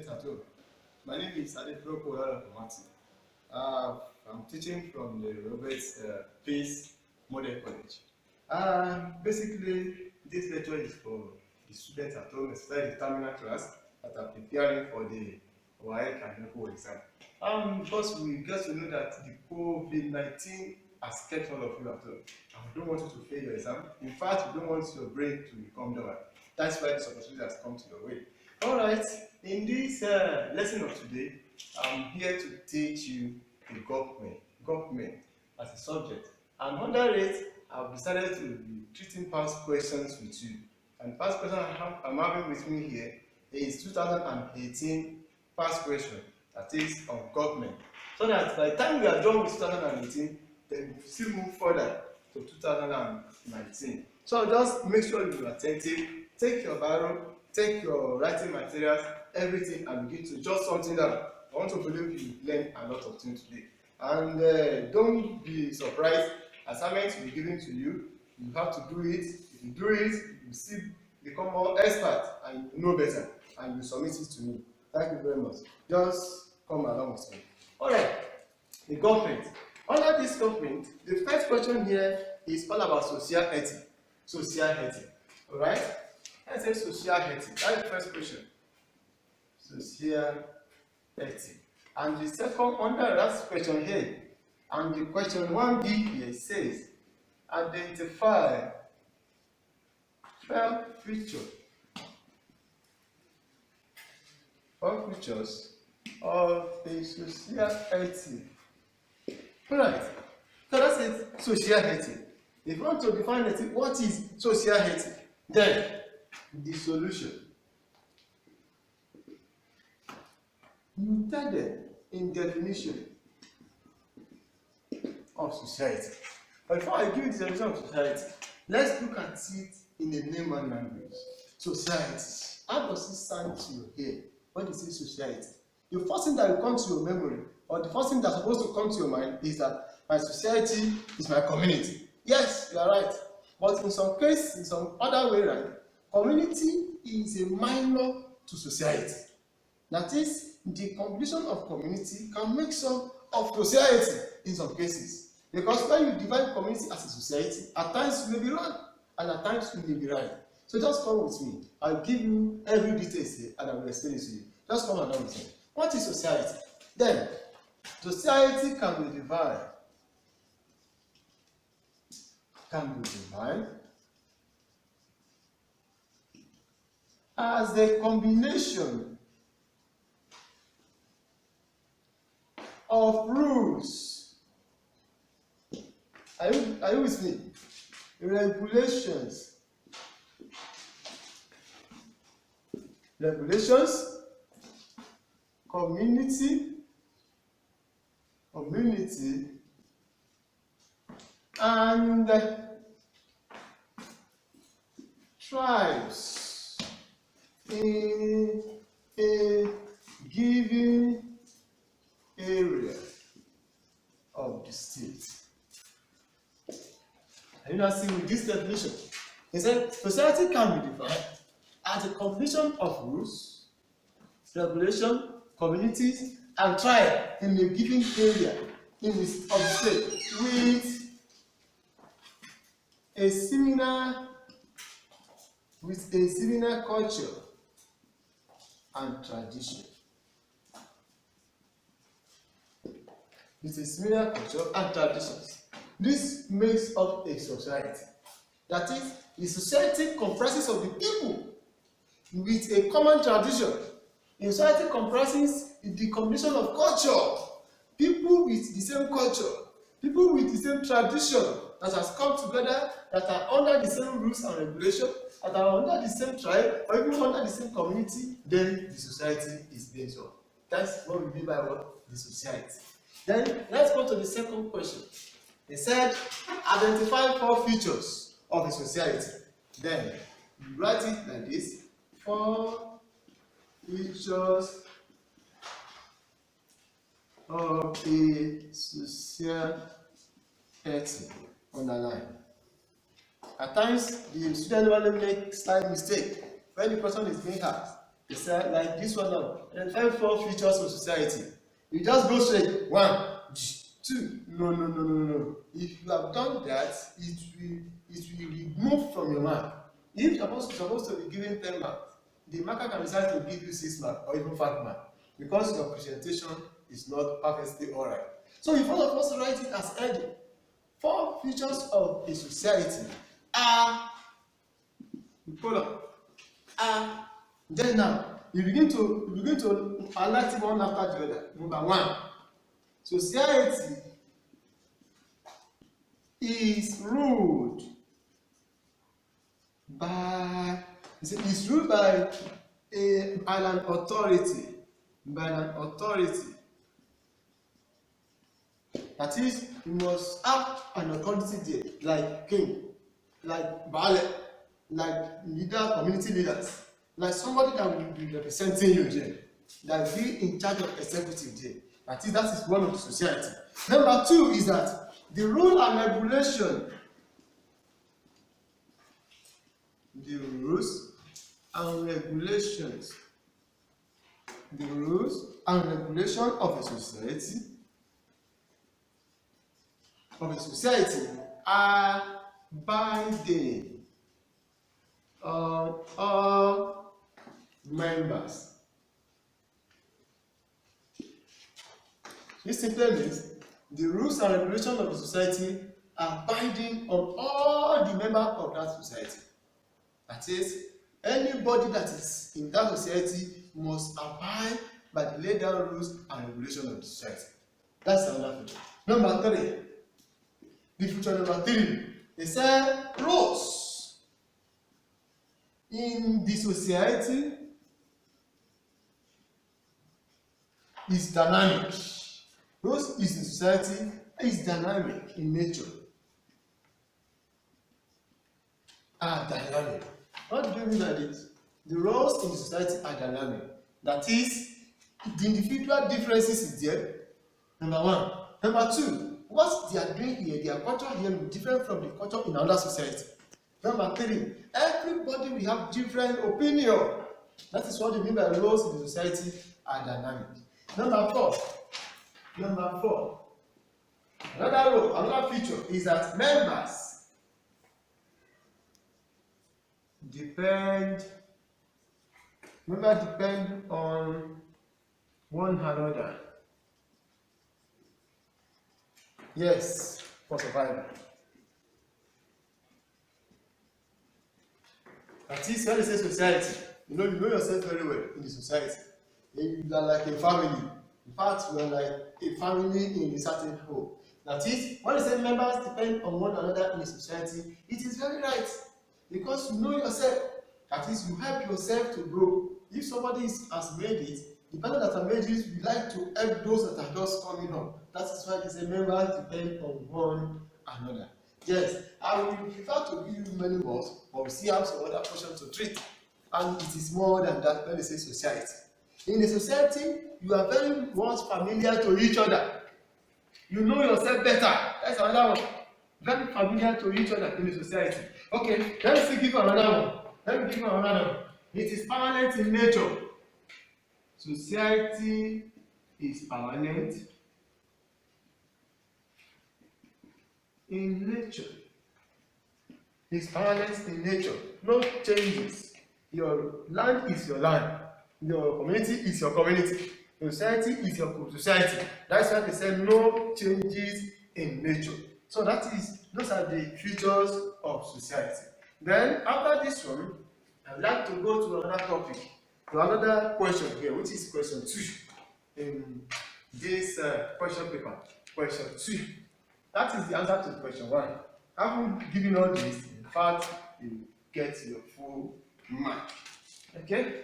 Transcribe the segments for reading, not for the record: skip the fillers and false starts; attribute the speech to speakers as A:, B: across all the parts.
A: students at home. My name is Rehoboth-Peace. I'm teaching from the Rehoboth-Peace Model College. Basically, this lecture is for the students at home, especially the terminal class that are preparing for the WAEC and NECO exam. Because we get to know that the COVID-19 has kept all of you at home, and we don't want you to fail your exam. In fact, we don't want your brain to become dull. That's why this opportunity has come to your way. Alright, in this lesson of today, I'm here to teach you the government as a subject. And under it, I've decided to be treating past questions with you. And past question I'm having with me here is 2018 past question, that is on government. So that by the time we are done with 2018, then we still move further to 2019. So just make sure you are attentive. Take your Bible, take your writing materials, everything, and begin to jot something down. I want to believe you learned a lot of things today. And don't be surprised. Assignments will be given to you. You have to do it. If you do it, you still become more expert and you know better, and you submit it to me. Thank you very much. Just come along with me. Alright, the government. Under this government, the first question here is all about social ethics. Social ethics. Alright? Let's say social ethics. That's the first question. Social ethics. And the second, under that question here, and the question 1B here says, identify 12 features of a social ethics. Alright, so that's it, social ethics. If you want to define ethics, what is social ethics? Then, the solution. You tell them in definition of society. But before I give you the definition of society, let's look at it in a layman language. Society. How does it sound to your ear when you say society? The first thing that will come to your memory, or the first thing that's supposed to come to your mind, is that my society is my community. Yes, you are right. But in some cases, in some other way around, community is a minor to society. That is, the completion of community can make some of society in some cases. Because when you divide community as a society, at times you may be wrong, and at times you may be right. So just come with me. I'll give you every detail here, and I will explain it to you. Just come along with me. What is society? Then, society can be divided. As a combination of rules. Are you with me? Regulations, community, and tribes in a given area of the state. Are you not seeing with this definition? He said society can be defined as a combination of rules, regulation, communities, and tribes in a given area of the state with a similar culture and tradition. With a similar culture and traditions. This makes up a society. That is, the society comprises of the people with a common tradition. A society comprises the combination of culture. People with the same culture. People with the same tradition that has come together, that are under the same rules and regulations, that are under the same tribe, or even under the same community, then the society is based on. That's what we mean by what? The society. Then let's go to the second question. They said, identify 4 features of a society. Then you write it like this: 4 features of a society. Underline. At times, the student will make slight mistake when the person is being asked. It's like this one now. Identify 4 features of society. You just go straight. 1, 2. No. If you have done that, it will remove from your mark. If you're supposed to be given 10 marks, the marker can decide to give you 6 marks or even 5 marks because your presentation is not perfectly alright. So if all of us write it as heading, 4 features of a society are, then now you begin to highlight one after the other. Number 1, society is ruled by an authority. That is, you must have an authority there, like king, like baale, like community leaders, like somebody that will be representing you there, that will be in charge of executive there. That is one of the society. Number 2 is that the rule and regulation, the rules and regulations of a society are binding on all members. This simply means the rules and regulations of the society are binding on all the members of that society. That is, anybody that is in that society must abide by the laid down rules and regulations of the society. That's another feature. Number 3. The feature number 3, they say roles in the society is dynamic. Roles in society is dynamic in nature. Dynamic. What do you mean by this? The roles in society are dynamic. That is, the individual differences is there. Number 1. Number 2, what they are doing here, their culture here will be different from the culture in another society. Number 3, everybody will have different opinion. That is what they mean by roles in the society are dynamic. Number 4, another feature is that members depend on one another. Yes, for survival. That is, when they say society, you know yourself very well in the society. You are like a family. In fact, you are like a family in a certain home. That is, when they say members depend on one another in a society, it is very right. Because you know yourself. That is, you help yourself to grow. If somebody has made it, the person that has made it, we like to help those that are just coming up. That is why they say members depend on one another. Yes, I will prefer to give you many words, but we still have some other questions to treat. And it is more than that when they say society. In a society, you are very much familiar to each other. You know yourself better. That's another one. Very familiar to each other in the society. Okay, let me give you another one. It is permanent in nature. Society is permanent in nature. It's permanent in nature. No changes. Your land is your land. Your community is your community. Your society is your society. That's why they say no changes in nature. So those are the features of society. Then after this one, I would like to go to another topic, to another question here, which is question 2 in this question paper. Question 2. That is the answer to question 1. After giving all this, in fact, you get your full mark. Okay?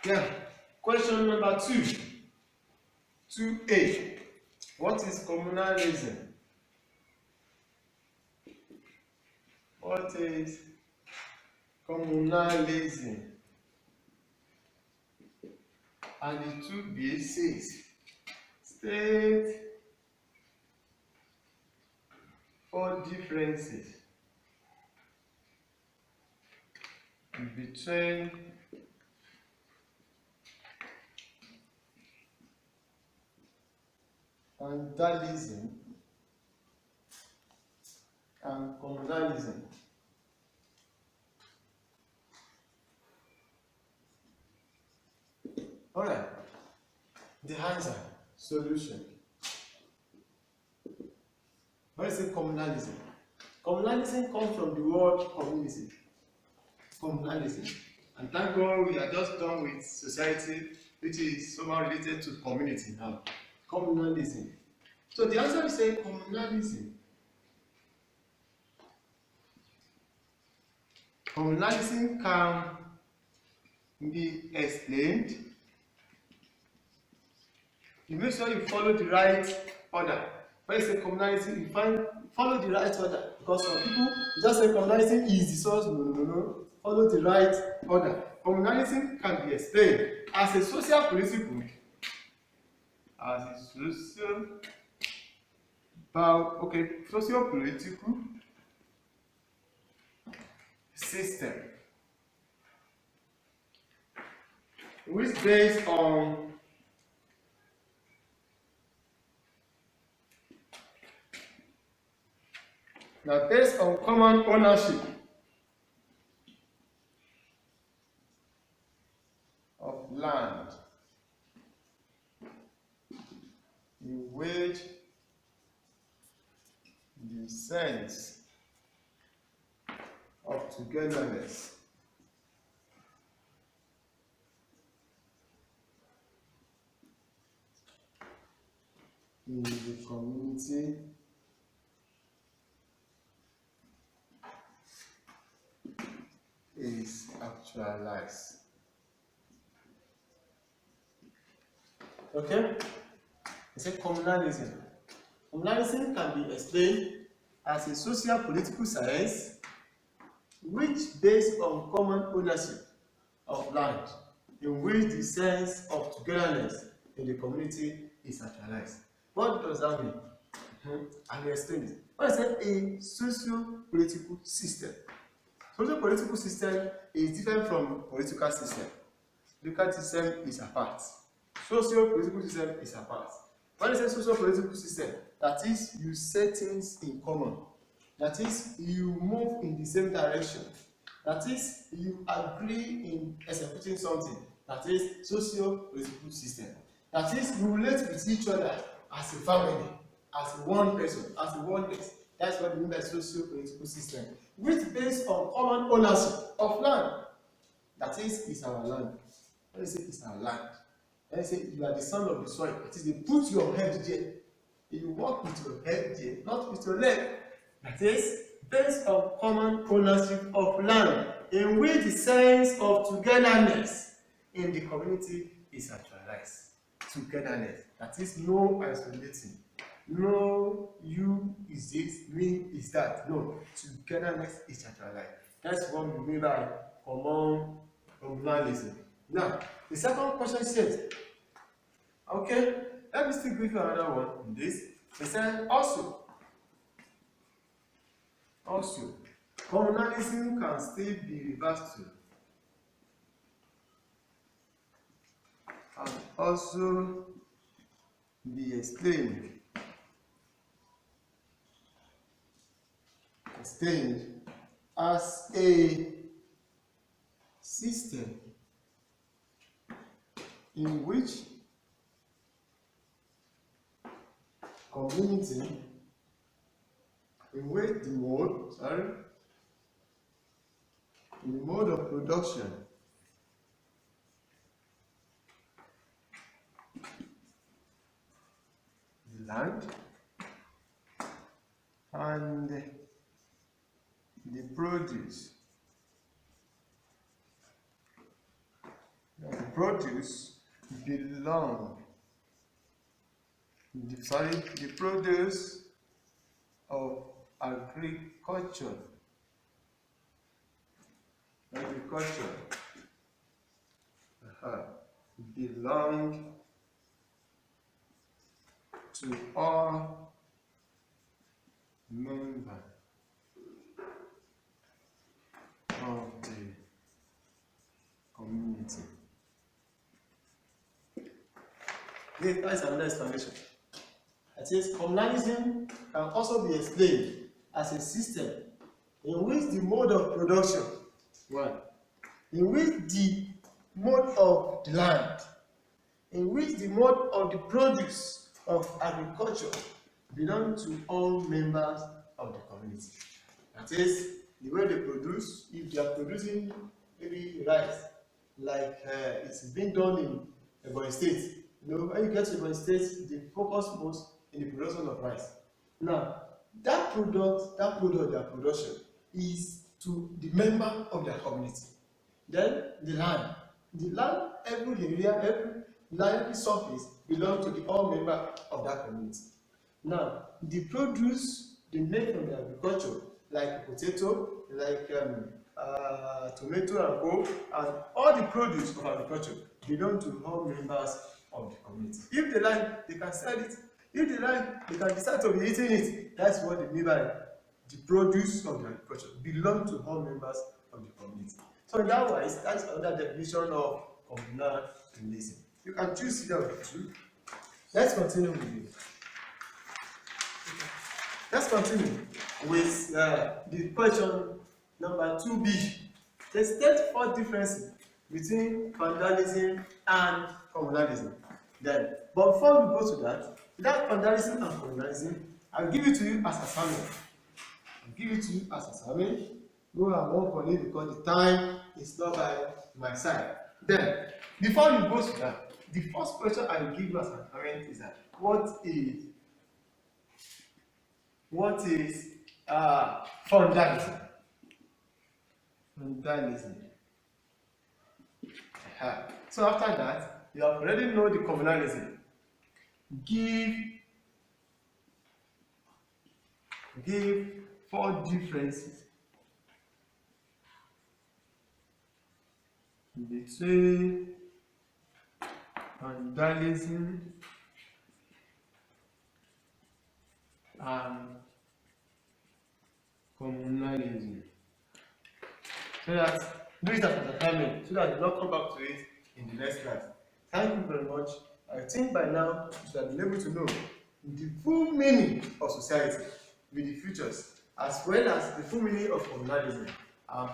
A: Yeah. Question number 2. 2A. What is communalism? What is communalism? And the 2B says, state 4 differences between vandalism and communalism. Alright, the answer, solution. What is it, communalism? Communalism comes from the word communism. Communalism. And thank God we are just done with society, which is somehow related to community now. Communalism. So the answer is saying communalism. Communalism can be explained. You make sure you follow the right order. When you say communalism, you follow the right order. Because some people just say communalism is the source. No. Follow the right order. Communalism can be explained as a socio-political, socio-political system which based on common ownership of land, in which the sense of togetherness in the community is actualized. Okay? It's a communalism. Communalism can be explained as a socio-political science which based on common ownership of land, in which the sense of togetherness in the community is actualized. What does that mean? I will explain it. What I said, a socio-political system. Socio-political system is different from political system. Political system is apart. Socio-political system is apart. When I say socio-political system, that is, you set things in common. That is, you move in the same direction. That is, you agree in executing something. That is socio-political system. That is, you relate with each other as a family, as one person, as a oneness. That's what we mean by socio-political system, which based on common ownership of land. That is, it's our land. When I say it's our land, when I say you are the son of the soil, that is, they put your head there. You walk with your head there, not with your leg. That is, based on common ownership of land, in which the sense of togetherness in the community is actualized. Togetherness. That is, no isolating. No, you is this, me is that. No, togetherness is actualized. That's what we mean by communalism. Now, the second question says, okay, let me still give you another one in this. It says also, communalism can still be reversed to and also be explained as a system in which community, in which the mode of production the land and the produce belong the produce of agriculture belong to all members of the
B: That is another explanation. It says communalism can also be explained as a system in which the mode of production, one, in which the mode of the land, in which the mode of the produce of agriculture belong to all members of the community. That is, the way they produce, if they are producing maybe rice, like it's being done in Ebonyi State. You know, when you get to Ebonyi State, they focus most in the production of rice. Now, that product, their production, is to the member of their community. Then the land, every area, every land, every surface belong to the all member of that community. Now, the produce they make from the agriculture, like potato, like tomato and co, and all the produce of agriculture belong to all members of the community. If they like, they can sell it. If they like, they can decide to be eating it. That's what they mean by the produce of the agriculture belong to all members of the community. So that wise, that's another definition of communalism. You can choose either of the two. Let's continue with it. Let's continue with the question number 2b. The state four differences between vandalism and communalism. Then, but before we go to that, without vandalism and communalism, I'll give it to you as assignment. Go and work on it because the time is not by my side. Then, before you go to that, the first question I will give you as an assignment is that what is vandalism? Vandalism. So after that, you have already know the communalism. Give four differences between vandalism and communalism. So that do it as an assignment, so that you don't come back to it in the next class. Thank you very much. I think by now you should have been able to know the full meaning of society with the futures, as well as the full meaning of communalism.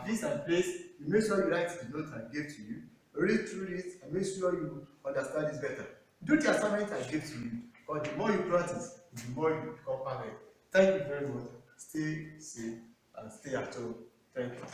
B: Please and please, you make sure you write the note I gave to you, read through it, and make sure you understand this better. Do the assignment I gave to you, because the more you practice, the more you become perfect. Thank you very much. Stay safe and stay at home. Thank you.